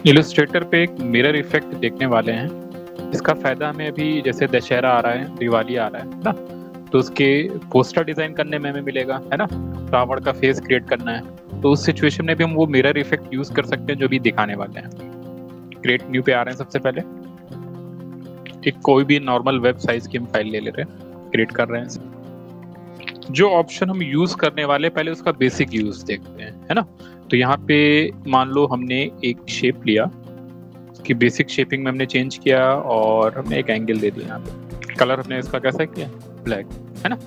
Illustrator पे एक mirror effect देखने वाले हैं। इसका फायदा हमें अभी जैसे दशहरा आ रहा है, दिवाली आ रहा है ना, तो उसके पोस्टर डिजाइन करने में हमें मिलेगा, है ना। रावण का फेस क्रिएट करना है तो उस सिचुएशन में भी हम वो मिरर इफेक्ट यूज कर सकते हैं जो भी दिखाने वाले हैं। क्रिएट न्यू पे आ रहे हैं। सबसे पहले एक कोई भी नॉर्मल वेब साइज की हम फाइल ले रहे हैं, क्रिएट कर रहे हैं। जो ऑप्शन हम यूज करने वाले पहले उसका बेसिक यूज देखते हैं, है ना। तो यहाँ पे मान लो हमने एक शेप लिया, कि बेसिक शेपिंग में हमने चेंज किया और हमने एक एंगल दे दिया। यहाँ पे कलर हमने इसका कैसा किया, ब्लैक, है ना।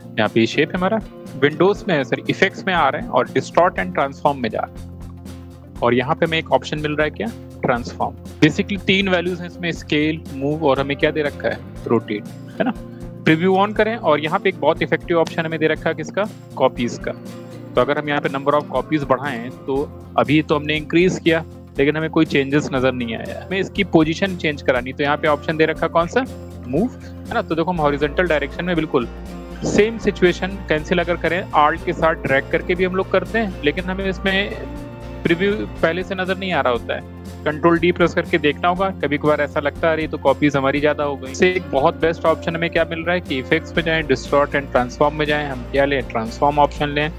यहाँ पे शेप हमारा विंडोज में है, सर इफेक्ट्स में आ रहे हैं और डिस्टॉर्ट एंड ट्रांसफॉर्म में जा रहे हैं। और यहाँ पे हमें एक ऑप्शन मिल रहा है क्या, ट्रांसफॉर्म। बेसिकली 3 वैल्यूज हैं इसमें, स्केल, मूव और हमें क्या दे रखा है, रोटेट, है ना। प्रीव्यू ऑन करें और यहाँ पे एक बहुत इफेक्टिव ऑप्शन हमें दे रखा है किसका, कॉपीज का। तो अगर हम यहाँ पे नंबर ऑफ कॉपीज बढ़ाएं तो अभी तो हमने इंक्रीज किया लेकिन हमें कोई चेंजेस नजर नहीं आया। हमें इसकी पोजीशन चेंज करानी, तो यहाँ पे ऑप्शन दे रखा कौन सा, मूव, है ना। तो देखो हम हॉरिजॉन्टल डायरेक्शन में बिल्कुल सेम सिचुएशन कैंसिल अगर करें आल्ट के साथ ड्रैग करके भी हम लोग करते हैं, लेकिन हमें इसमें प्रीव्यू पहले से नजर नहीं आ रहा होता है। कंट्रोल डी प्रेस करके देखना होगा, कभी कभार ऐसा लगता है अरे तो कॉपीज हमारी ज्यादा हो गई। इससे एक बहुत बेस्ट ऑप्शन हमें क्या मिल रहा है कि इफेक्ट्स में जाएं, डिस्टॉर्ट एंड ट्रांसफॉर्म में जाएं, हम क्या लें, ट्रांसफॉर्म ऑप्शन लें।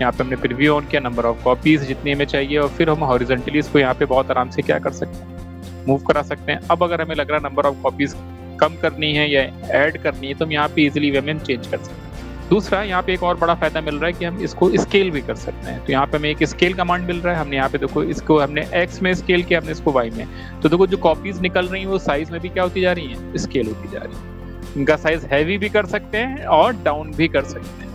यहाँ पे हमने प्रीव्यू ऑन किया, नंबर ऑफ कॉपीज जितनी हमें चाहिए, और फिर हम हॉरिजॉन्टली इसको यहाँ पे बहुत आराम से क्या कर सकते हैं, मूव करा सकते हैं। अब अगर हमें लग रहा है नंबर ऑफ कॉपीज कम करनी है या ऐड करनी है तो हम यहाँ पे इजिली वे में चेंज कर सकते हैं। दूसरा यहाँ पे एक और बड़ा फायदा मिल रहा है कि हम इसको स्केल भी कर सकते हैं। तो यहाँ पे हमें एक स्केल कमांड मिल रहा है, हमने यहाँ पे देखो इसको हमने एक्स में स्केल किया, हमने इसको वाई में। तो देखो जो कॉपीज निकल रही हैं वो साइज में भी क्या होती जा रही है, स्केल होती जा रही है। इनका साइज हैवी भी कर सकते हैं और डाउन भी कर सकते हैं,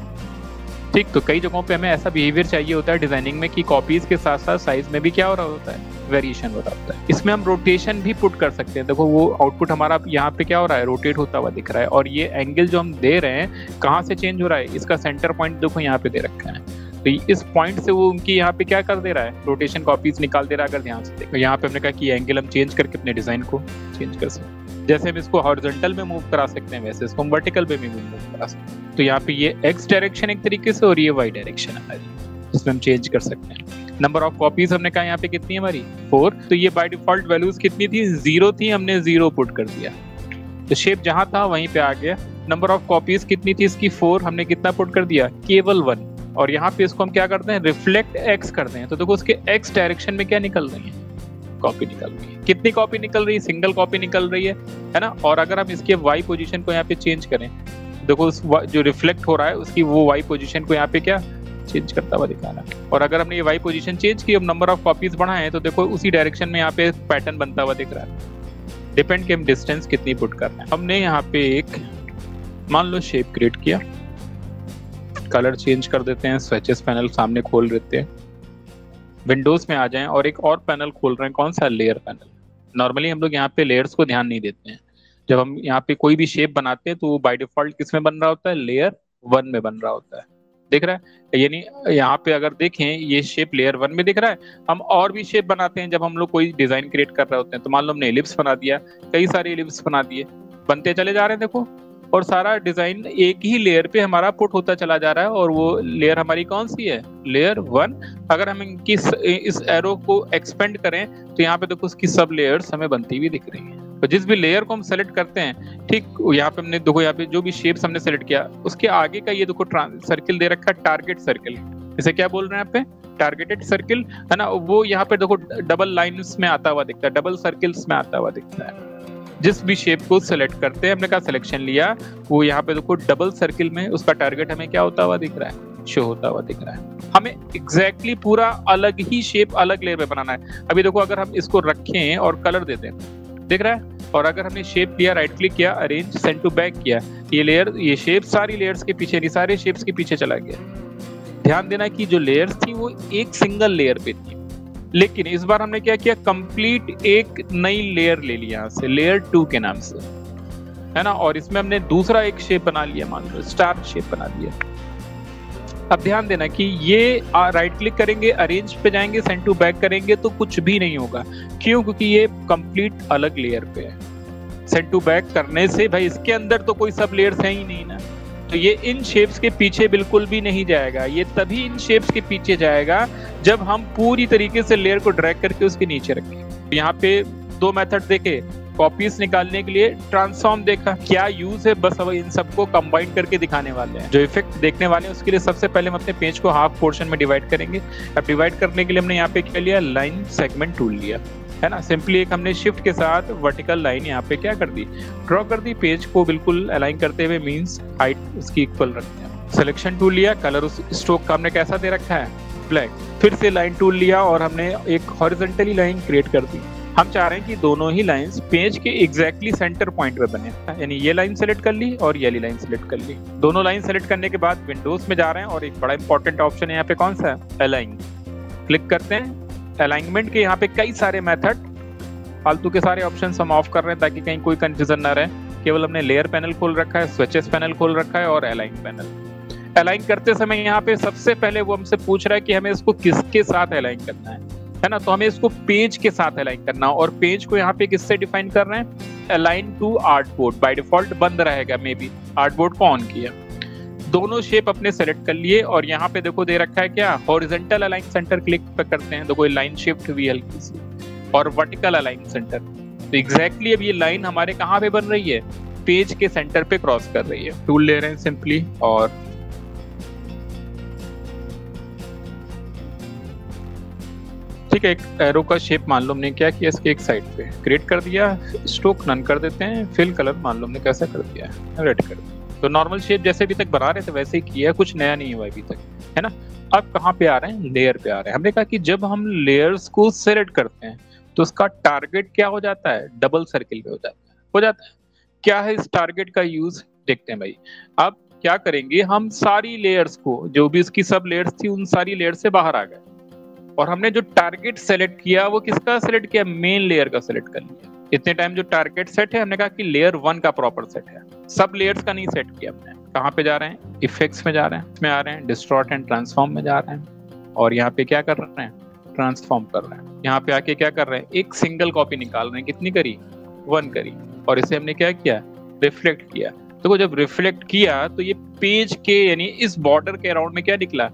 ठीक। तो कई जगहों पे हमें ऐसा बिहेवियर चाहिए होता है डिजाइनिंग में कि कॉपीज के साथ साथ साइज में भी क्या हो रहा होता है, वेरिएशन हो रहा होता है। इसमें हम रोटेशन भी पुट कर सकते हैं। देखो वो आउटपुट हमारा यहाँ पे क्या हो रहा है, रोटेट होता हुआ दिख रहा है। और ये एंगल जो हम दे रहे हैं कहाँ से चेंज हो रहा है, इसका सेंटर पॉइंट देखो यहाँ पे दे रखा है। तो इस पॉइंट से वो उनकी यहाँ पे क्या कर दे रहा है, रोटेशन कॉपीज निकाल दे रहा है। अगर ध्यान से देखो यहाँ पे हमने कहा कि एंगल हम चेंज करके अपने डिजाइन को चेंज कर सकते हैं। जैसे हम इसको हॉरिजॉन्टल में मूव करा सकते हैं वैसे इसको हम वर्टिकल में भी मूव करा सकते हैं। तो यहाँ पे ये एक्स डायरेक्शन एक तरीके से और ये वाई डायरेक्शन हमारी, इसमें हम चेंज कर सकते हैं। नंबर ऑफ कॉपीज हमने कहा यहाँ पे कितनी है हमारी, 4। तो ये बाय डिफॉल्ट वैल्यूज कितनी थी, 0 थी, हमने 0 पुट कर दिया। तो शेप जहां था वहीं पे आ गया। नंबर ऑफ कॉपीज कितनी थी इसकी, 4, हमने कितना पुट कर दिया, केवल 1। और यहाँ पे इसको हम क्या करते हैं, रिफ्लेक्ट एक्स करते हैं। तो देखो उसके एक्स डायरेक्शन में क्या निकल रही है, कॉपी निकल रही है। कितनी कॉपी निकल रही है, सिंगल कॉपी निकल रही है ना। और अगर हम इसके वाई पोजीशन को यहाँ पे चेंज करें, देखो उस जो रिफ्लेक्ट हो रहा है उसकी वो वाई पोजीशन को यहाँ पे क्या चेंज करता हुआ दिखाना। और अगर हमने ये वाई पोजीशन चेंज की, अब नंबर ऑफ कॉपीज बढ़ाएं तो देखो उसी डायरेक्शन में यहाँ पे पैटर्न बनता हुआ दिख रहा है। डिपेंड कि हम डिस्टेंस कितनी पुट कर रहे हैं। हमने यहाँ पे एक मान लो शेप क्रिएट किया, कलर चेंज कर देते हैं, स्विचेस पैनल सामने खोल देते हैं, विंडोज में आ जाएं और एक और पैनल खोल रहे हैं, कौन सा, लेयर पैनल। नॉर्मली हम लोग यहाँ पे लेयर्स को ध्यान नहीं देते हैं। जब हम यहाँ पे कोई भी शेप बनाते हैं तो वो बाय डिफॉल्ट किस में बन रहा होता है, लेयर 1 में बन रहा होता है, दिख रहा है। यानी यहाँ पे अगर देखें ये शेप लेयर 1 में दिख रहा है। हम और भी शेप बनाते हैं जब हम लोग कोई डिजाइन क्रिएट कर रहे होते हैं। तो मान लो हमने एलिप्स बना दिया, कई सारे एलिप्स बना दिए, बनते चले जा रहे हैं देखो, और सारा डिजाइन एक ही लेयर पे हमारा पुट होता चला जा रहा है। और वो लेयर हमारी कौन सी है, लेयर 1। अगर हम इनकी इस एरो को एक्सपेंड करें तो यहाँ पे देखो उसकी सब लेयर्स हमें बनती हुई दिख रही हैं। तो जिस भी लेयर को हम सेलेक्ट करते हैं, ठीक, यहाँ पे हमने देखो यहाँ पे जो भी शेप्स हमने सेलेक्ट किया उसके आगे का ये देखो सर्किल दे रखा है, टारगेट सर्किल। इसे क्या बोल रहे हैं यहाँ पे, टारगेटेड सर्किल, है ना। वो यहाँ पे देखो डबल लाइन्स में आता हुआ दिखता है, डबल सर्किल्स में आता हुआ दिखता है। जिस भी शेप को सेलेक्ट करते हैं, हमने कहा सिलेक्शन लिया, वो यहाँ पे देखो डबल सर्किल में उसका टारगेट हमें क्या होता हुआ दिख रहा है, शो होता हुआ दिख रहा है। हमें एग्जैक्टली पूरा अलग ही शेप अलग लेयर में बनाना है। अभी देखो अगर हम इसको रखें और कलर दे दें, दिख रहा है। और अगर हमने शेप लिया, राइट क्लिक किया, अरेंज, सेंड टू बैक किया, ये लेयर, ये शेप सारी लेयर्स के पीछे नहीं, सारे शेप्स के पीछे चला गया। ध्यान देना कि जो लेयर्स थी वो एक सिंगल लेयर पे थी, लेकिन इस बार हमने क्या किया, कंप्लीट एक नई लेयर ले लिया यहाँ से, लेयर 2 के नाम से, है ना। और इसमें हमने दूसरा एक शेप बना लिया, मान लो स्टार शेप बना लिया। अब ध्यान देना कि ये राइट क्लिक करेंगे, अरेंज पे जाएंगे, सेंड टू बैक करेंगे तो कुछ भी नहीं होगा। क्यों, क्योंकि ये कंप्लीट अलग लेयर पे है। सेंड टू बैक करने से भाई इसके अंदर तो कोई सब लेयर्स है ही नहीं ना, तो ये इन शेप्स के पीछे बिल्कुल भी नहीं जाएगा। ये तभी इन शेप्स के पीछे जाएगा जब हम पूरी तरीके से लेयर को ड्रैग करके उसके नीचे रखें। यहाँ पे दो मेथड देखे, कॉपीज निकालने के लिए ट्रांसफॉर्म देखा। क्या यूज है, बस अब इन सबको कंबाइन करके दिखाने वाले हैं। जो इफेक्ट देखने वाले हैं उसके लिए सबसे पहले हम अपने पेज को हाफ पोर्शन में डिवाइड करेंगे। अब डिवाइड करने के लिए हमने यहाँ पे क्या लिया, लाइन सेगमेंट टूल लिया, है ना। सिंपली एक हमने शिफ्ट के साथ वर्टिकल लाइन यहाँ पे क्या कर दी, ड्रॉ कर दी। पेज को बिल्कुल अलाइन करते हुए, मीन्स हाइट उसकी इक्वल रखते हैं। सिलेक्शन टूल लिया, कलर उस स्ट्रोक का हमने कैसा दे रखा है, ब्लैक। फिर से लाइन टूल लिया और हमने एक हॉरिजॉन्टली लाइन क्रिएट कर दी। हम चाह रहे हैं कि दोनों ही लाइंस पेज के एग्जैक्टली सेंटर पॉइंट पे बने, यानी ये लाइन सेलेक्ट कर ली और ये लाइन सेलेक्ट कर ली। दोनों लाइन सेलेक्ट करने के बाद विंडोज में जा रहे हैं और एक बड़ा इंपॉर्टेंट ऑप्शन है यहाँ पे, कौन सा है, अलाइन। क्लिक करते हैं। अलाइनमेंट के यहाँ पे कई सारे मेथड, फालतू के सारे ऑप्शन हम ऑफ कर रहे हैं ताकि कहीं कोई कंफ्यूजन ना रहे। केवल हमने लेयर पैनल खोल रखा है, स्विचेस पैनल खोल रखा है और अलाइन पैनल। अलाइन करते समय यहाँ पे सबसे पहले वो हमसे पूछ रहा है कि हमें इसको किसके साथ अलाइन करना है ना। तो हमें इसको पेज के साथ अलाइन करना, और पेज को यहाँ पे किससे डिफाइन कर रहे हैं, align to artboard. By default बंद रहेगा, मे बी आर्टबोर्ड को ऑन किया। दोनों शेप अपने सेलेक्ट कर लिए और यहाँ पे देखो दे रखा है क्या, हॉरिजॉन्टल अलाइन सेंटर। क्लिक पे करते हैं, देखो लाइन शिफ्ट हुई हल्की सी, और वर्टिकल अलाइन सेंटर। तो एग्जैक्टली अब ये लाइन हमारे कहाँ पे बन रही है, पेज के सेंटर पे क्रॉस कर रही है। टूल ले रहे हैं सिंपली, और ठीक है, एक एरो का शेप मान लो हमने क्या किया, इसके एक साइड पे क्रिएट कर दिया। स्ट्रोक नन कर देते हैं। फिल कलर मान लो हमने कैसा कर दिया है, रेड कर दिया। तो नॉर्मल शेप जैसे अभी तक बना रहे थे वैसे ही किया है, कुछ नया नहीं हुआ अभी तक, है ना। अब कहाँ पे आ रहे हैं, लेयर पे आ रहे हैं। हमने कहा कि जब हम लेयर्स को सेलेक्ट करते हैं तो उसका टारगेट क्या हो जाता है, डबल सर्किल पे हो जाता है। क्या है इस टारगेट का यूज, देखते हैं भाई। अब क्या करेंगे, हम सारी लेयर्स को, जो भी उसकी सब लेयर्स थी, उन सारी लेयर से बाहर आ गए, और हमने जो टारगेट सेलेक्ट किया वो किसका सेलेक्ट किया, मेन लेयर का सेलेक्ट कर लिया। इतने टाइम जो टारगेट सेट है, हमने कहा कि लेयर 1 का प्रॉपर सेट है, सब लेयर्स का नहीं सेट किया हमने। कहाँ पे जा रहे हैं, इफेक्ट्स में जा रहे हैं, इसमें आ रहे हैं, डिस्टॉर्ट एंड ट्रांसफॉर्म में जा रहे हैं, और यहाँ पे क्या कर रहे हैं, ट्रांसफॉर्म कर रहे हैं। यहाँ पे आके क्या कर रहे हैं, एक सिंगल कॉपी निकाल रहे हैं। कितनी करी, 1 करी, और इसे हमने क्या किया, रिफ्लेक्ट किया। तो जब रिफ्लेक्ट किया तो ये पेज के, यानी इस बॉर्डर के अराउंड में क्या निकला,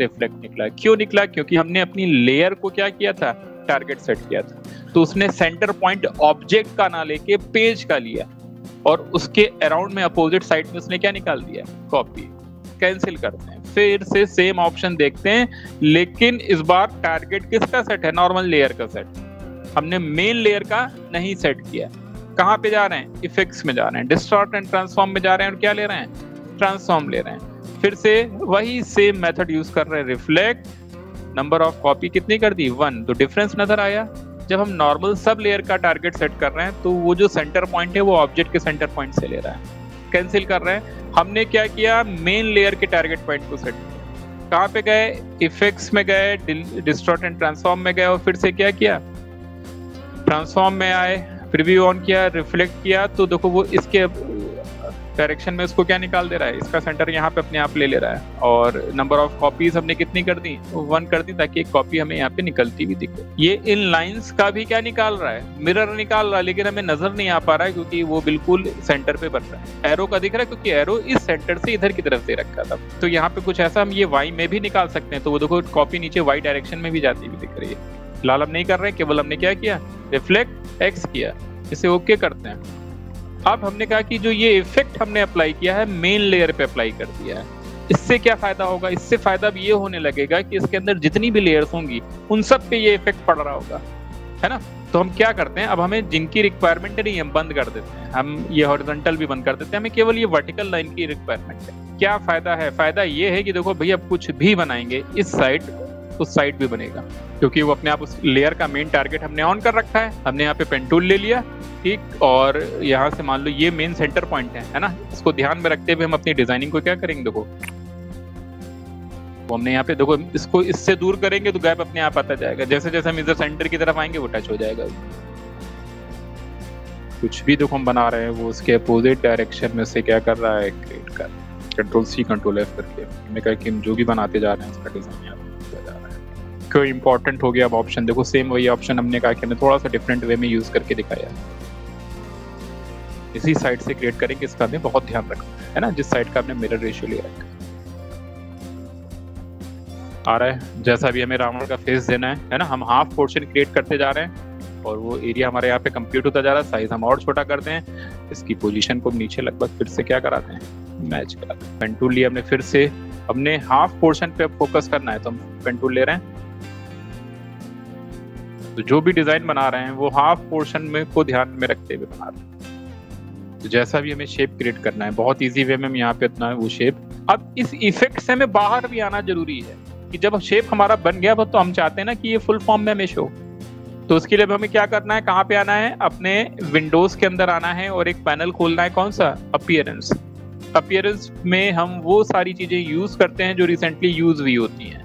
रिफ्लेक्ट निकला। क्यों निकला, क्योंकि हमने अपनी लेयर को क्या किया था, टारगेट सेट किया था। तो उसने सेंटर पॉइंट ऑब्जेक्ट का ना लेके पेज का लिया, और उसके अराउंड में अपोजिट साइड में उसने क्या निकाल दिया, कॉपी। कैंसिल करते हैं, फिर से सेम ऑप्शन देखते हैं, लेकिन इस बार टारगेट किसका सेट है, नॉर्मल लेयर का सेट। हमने मेन लेयर का नहीं सेट किया। कहाँ पे जा रहे हैं, इफेक्ट्स में जा रहे हैं, डिस्टॉर्ट एंड ट्रांसफॉर्म में जा रहे हैं, और क्या ले रहे हैं, ट्रांसफॉर्म ले रहे हैं। फिर से वही सेम मेथड यूज कर रहे हैं, रिफ्लेक्ट, नंबर ऑफ कॉपी कितनी कर दी, 1। तो डिफरेंस नजर आया। जब हम नॉर्मल सब लेयर का टारगेट सेट कर रहे हैं तो वो जो सेंटर पॉइंट है वो ऑब्जेक्ट के सेंटर पॉइंट से ले रहा है। कैंसिल कर रहे हैं, हमने क्या किया, मेन लेयर के टारगेट पॉइंट को सेट किया। कहाँ पे गए, इफेक्ट्स में गए, डिस्टॉर्ट एंड ट्रांसफॉर्म में गए, और फिर से क्या किया, ट्रांसफॉर्म में आए, प्रीव्यू ऑन किया, रिफ्लेक्ट किया। तो देखो वो इसके डायरेक्शन में उसको क्या निकाल दे रहा है, इसका सेंटर यहाँ पे अपने आप ले ले रहा है। और नंबर ऑफ कॉपीज हमने कितनी कर दी, 1 कर दी, ताकि एक कॉपी हमें यहाँ पे निकलती भी दिखे। ये इन लाइंस का भी क्या निकाल रहा है, मिरर निकाल रहा है, लेकिन हमें नजर नहीं आ पा रहा है क्योंकि वो बिल्कुल सेंटर पे बन रहा है। एरो का दिख रहा है क्योंकि एरो इस सेंटर से इधर की तरफ दे रखा था। तो यहाँ पे कुछ ऐसा हम ये वाई में भी निकाल सकते हैं। तो वो देखो कॉपी नीचे वाई डायरेक्शन में भी जाती हुई दिख रही है। फिलहाल हम नहीं कर रहे हैं, केवल हमने क्या किया, रिफ्लेक्ट एक्स किया। इसे ओके करते हैं। अब हमने कहा कि जो ये इफेक्ट हमने अप्लाई किया है, मेन लेयर पे अप्लाई कर दिया है। इससे क्या फायदा होगा, इससे फायदा अब ये होने लगेगा कि इसके अंदर जितनी भी लेयर्स होंगी उन सब पे ये इफेक्ट पड़ रहा होगा, है ना। तो हम क्या करते हैं, अब हमें जिनकी रिक्वायरमेंट नहीं, हम बंद कर देते हैं। हम ये हॉरिजॉन्टल भी बंद कर देते हैं, हमें केवल ये वर्टिकल लाइन की रिक्वायरमेंट है। क्या फायदा है, फायदा ये है कि देखो भैया कुछ भी बनाएंगे इस साइड उस साइड भी बनेगा, क्योंकि वो अपने आप उस लेयर का मेन टारगेट हमने ऑन कर रखा है। हमने यहाँ पे पेन टूल ले लिया, ठीक, और यहाँ से मान लो ये मेन सेंटर पॉइंट है ना। इसको ध्यान में रखते हुए हम अपनी डिजाइनिंग को क्या करेंगे, देखो वो हमने यहाँ पे देखो इसको इससे दूर करेंगे तो गैप अपने आप आता जाएगा। जैसे जैसे हम इधर सेंटर की तरफ आएंगे वो टच हो जाएगा। कुछ भी देखो हम बना रहे हैं वो उसके अपोजिट डायरेक्शन में से क्या कर रहा है, क्रिएट कर, कंट्रोल सी कंट्रोल एफ करके हमने कहा कि हम जो भी बनाते जा रहे हैं उसका डिजाइन यहाँ पे जा रहा है। क्यों इंपॉर्टेंट हो गया। अब ऑप्शन देखो सेम वही ऑप्शन हमने कहा कि हमने थोड़ा सा डिफरेंट वे में यूज करके दिखाया। इसी साइड से क्रिएट करेंगे, इसका हमें बहुत ध्यान रखना है ना, जिस साइड का हमने मिरर रेशियो लिया रखा आ रहा है। जैसा भी हमें रावण का फेस देना है ना, हम हाफ पोर्शन क्रिएट करते जा रहे हैं। और वो एरिया हमारे यहाँ पे कंप्यूट होता जा रहा है। साइज हम और छोटा करते हैं, इसकी पोजीशन को नीचे लगभग फिर से क्या कराते हैं, मैच कराते हैं। पेन टूल लिया हमने, फिर से हमने हाफ पोर्शन पे अब फोकस करना है तो हम पेन टूल ले रहे हैं। तो जो भी डिजाइन बना रहे हैं वो हाफ पोर्शन में को ध्यान में रखते हुए बना रहे हैं। तो जैसा भी हमें शेप क्रिएट करना है, बहुत इजी वे में हम यहाँ पे इतना वो शेप। अब इस इफेक्ट से हमें बाहर भी आना जरूरी है कि जब शेप हमारा बन गया तो हम चाहते हैं ना कि ये फुल फॉर्म में हमें शो। तो उसके लिए हमें क्या करना है, कहाँ पे आना है, अपने विंडोज के अंदर आना है और एक पैनल खोलना है, कौन सा, अपीयरेंस। अपीयरेंस में हम वो सारी चीजें यूज करते हैं जो रिसेंटली यूज हुई होती हैं,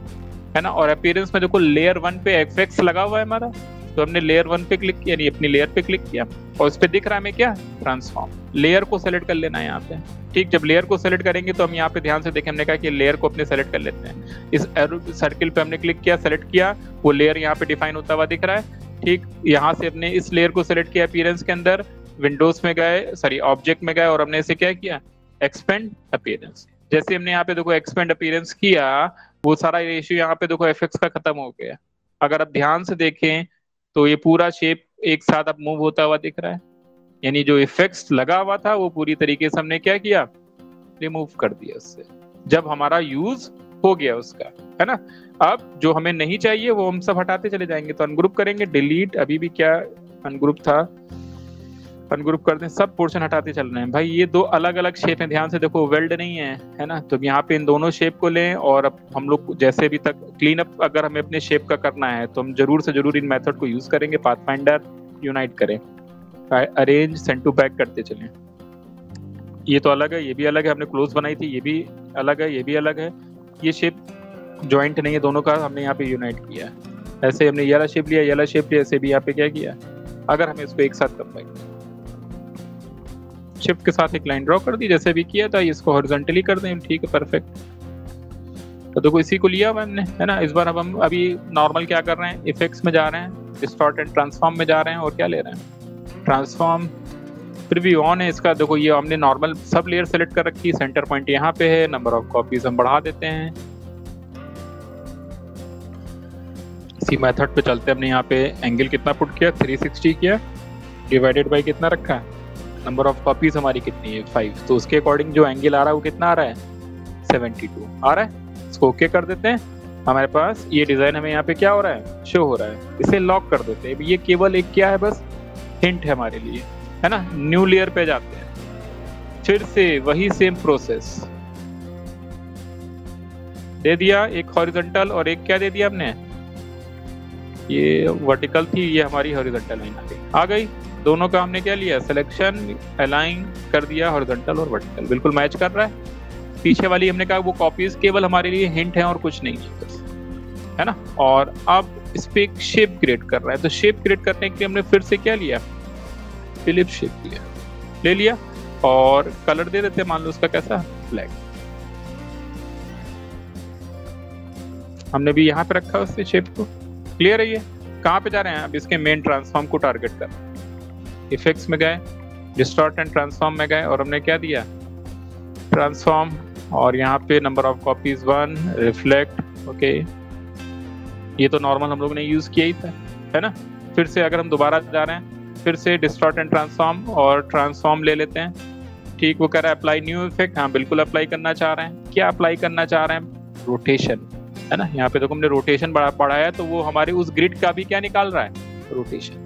है ना। और अपीयरेंस में देखो लेयर 1 पे एफएक्स लगा हुआ है हमारा, तो हमने लेयर 1 पे क्लिक किया, यानी अपनी लेयर पे क्लिक किया और उस पे दिख रहा है हमें क्या, ट्रांसफॉर्म। लेयर को सेलेक्ट कर लेना है यहाँ पे, ठीक। जब लेयर को सेलेक्ट करेंगे तो हम यहाँ पे ध्यान से देखें, हमने कहा कि लेयर को अपने सेलेक्ट कर लेते हैं। इस सर्किल पे हमने क्लिक किया, सेलेक्ट किया, वो लेयर यहाँ पे डिफाइन होता हुआ दिख रहा है, ठीक। यहाँ से हमने इस लेयर को सेलेक्ट किया, अपीयरेंस के अंदर विंडोज में गए, सॉरी ऑब्जेक्ट में गए और हमने इसे क्या किया, एक्सपेंड अपीयरेंस। जैसे हमने यहाँ पे देखो एक्सपेंड अपीयरेंस किया, वो सारा रेशियो यहाँ पे देखो एफएक्स का खत्म हो गया। अगर आप ध्यान से देखें तो ये पूरा शेप एक साथ अब मूव होता हुआ दिख रहा है, यानी जो इफेक्ट्स लगा हुआ था वो पूरी तरीके से हमने क्या किया, रिमूव कर दिया उससे, जब हमारा यूज हो गया उसका, है ना। अब जो हमें नहीं चाहिए वो हम सब हटाते चले जाएंगे। तो अनग्रुप करेंगे, डिलीट, अभी भी क्या अनग्रुप था, अनग्रुप कर दें, सब पोर्शन हटाते चल रहे हैं। भाई ये दो अलग अलग शेप हैं, ध्यान से देखो, वेल्ड नहीं है, है ना। तो यहाँ पे इन दोनों शेप को लें और अब हम लोग जैसे भी तक क्लीन अप अगर हमें अपने शेप का करना है तो हम जरूर से जरूर इन मेथड को यूज करेंगे। पाथफाइंडर यूनाइट करें, अरेंज, सेंड टू बैक करते चलें। ये तो अलग है, ये भी अलग है, हमने क्लोज बनाई थी, ये भी अलग है, ये भी अलग है। ये शेप जॉइंट नहीं है दोनों का, हमने यहाँ पे यूनाइट किया है। ऐसे हमने येला शेप लिया, येला शेप लिया, ऐसे भी यहाँ पे क्या किया, अगर हमें इसको एक साथ कंबाइन, शिफ्ट के साथ एक लाइन ड्रॉ कर दी जैसे भी किया था, इसको हॉरिजॉन्टली कर दें, ठीक है, परफेक्ट। तो देखो इसी को लिया हुआ हमने, है ना। इस बार अब हम अभी नॉर्मल क्या कर रहे हैं, इफेक्ट्स में जा रहे हैं, डिस्टॉर्ट एंड ट्रांसफॉर्म में जा रहे हैं और क्या ले रहे हैं, ट्रांसफॉर्म। फिर भी ऑन है इसका, देखो ये हमने नॉर्मल सब लेयर सेलेक्ट कर रखी है, सेंटर पॉइंट यहाँ पे है, नंबर ऑफ कॉपीज हम बढ़ा देते हैं। इसी मेथड पे चलते, हमने यहाँ पे एंगल कितना पुट किया, 360 किया, डिवाइडेड बाई कितना रखा है, नंबर ऑफ कॉपीज हमारी कितनी है, 5, तो उसके अकॉर्डिंग जो एंगल आ रहा है वो कितना आ रहा है, 72 आ रहा है। इसको ओके कर देते हैं, हमारे पास ये डिजाइन हमें यहाँ पे क्या हो रहा है, शो हो रहा है। इसे लॉक कर देते हैं, ये केवल एक क्या है, बस हिंट है हमारे लिए, है ना। न्यू लेयर पे जाते हैं, फिर से वही सेम प्रोसेस दे दिया, एक हॉरिजॉन्टल और एक क्या दे दिया हमने, ये वर्टिकल थी, ये हमारी हॉरिजॉन्टल लाइन आ गई। दोनों का हमने क्या लिया, सिलेक्शन, अलाइन कर दिया, हॉरिजॉन्टल और वर्टिकल बिल्कुल मैच कर रहा है। पीछे वाली हमने कहा वो कॉपीज केवल हमारे लिए हिंट है और कुछ नहीं है, है ना। और अब इस पे एक शेप क्रिएट कर रहा है, तो शेप क्रिएट करने के लिए हमने फिर से क्या लिया, फिलिप शेप लिया, ले लिया और कलर दे देते हैं, मान लो उसका कैसा, ब्लैक। हमने भी यहाँ पे रखा उससे शेप को, क्लियर है। ये कहाँ पे जा रहे हैं, अब इसके मेन ट्रांसफॉर्म को टारगेट कर, इफेक्ट्स में गए, डिस्टॉर्ट एंड ट्रांसफॉर्म में गए और हमने क्या दिया, ट्रांसफॉर्म, और यहाँ पे number of copies 1, reflect, okay. ये तो नॉर्मल हम लोग ने यूज किया ही था, है ना। फिर से अगर हम दोबारा जा रहे हैं, फिर से डिस्टॉर्ट एंड ट्रांसफॉर्म और ट्रांसफॉर्म ले लेते हैं, ठीक। वो कह रहा है अप्लाई न्यू इफेक्ट, हाँ बिल्कुल अप्लाई करना चाह रहे हैं। क्या अप्लाई करना चाह रहे हैं, रोटेशन, है ना। यहाँ पे देखो हमने रोटेशन बढ़ाया, तो वो हमारे उस ग्रिड का भी क्या निकाल रहा है, रोटेशन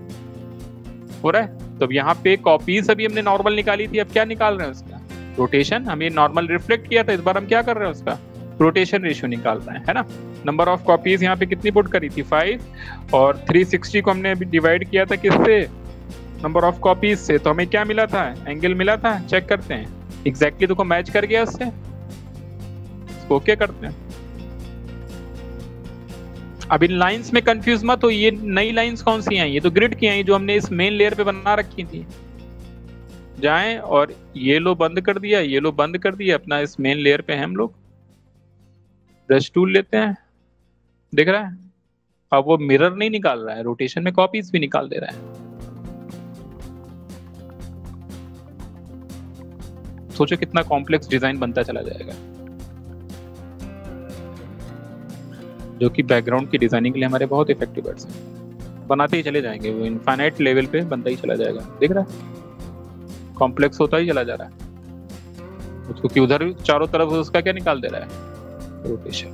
हो रहा है। तो अब यहाँ पे कॉपीज अभी हमने नॉर्मल निकाली थी, अब क्या निकाल रहे हैं उसका, रोटेशन। हम ये नॉर्मल रिफ्लेक्ट किया था, इस बार हम क्या कर रहे हैं, उसका रोटेशन रेशियो निकाल रहे हैं, है ना। नंबर ऑफ कॉपीज यहाँ पे कितनी पुट करी थी, 5, और 360 को हमने डिवाइड किया था किससे, नंबर ऑफ कॉपीज से। तो हमें क्या मिला था, एंगल मिला था, चेक करते हैं, एग्जैक्टली देखो मैच कर गया उससे, इसको ओके करते हैं। अब इन लाइंस में कंफ्यूज मत हो, ये नई लाइंस कौन सी हैं, ये तो ग्रिड की हैं, जो हमने इस मेन लेयर पे बना रखी थी। जाएं और ये लो बंद कर दिया, ये लो बंद कर दिया, अपना इस मेन लेयर पे हैं हम लोग। ब्रश टूल लेते हैं, दिख रहा है, अब वो मिरर नहीं निकाल रहा है, रोटेशन में कॉपीज भी निकाल दे रहा है। सोचो कितना कॉम्प्लेक्स डिजाइन बनता चला जाएगा, जो कि बैकग्राउंड की डिजाइनिंग के लिए हमारे बहुत इफेक्टिव वर्ड्स हैं। बनाते ही चले जाएंगे, वो इनफाइनाइट लेवल पे बनता ही चला जाएगा। देख रहा है कॉम्प्लेक्स होता ही चला जा रहा है, क्योंकि उधर चारों तरफ उसका क्या निकाल दे रहा है, रोटेशन।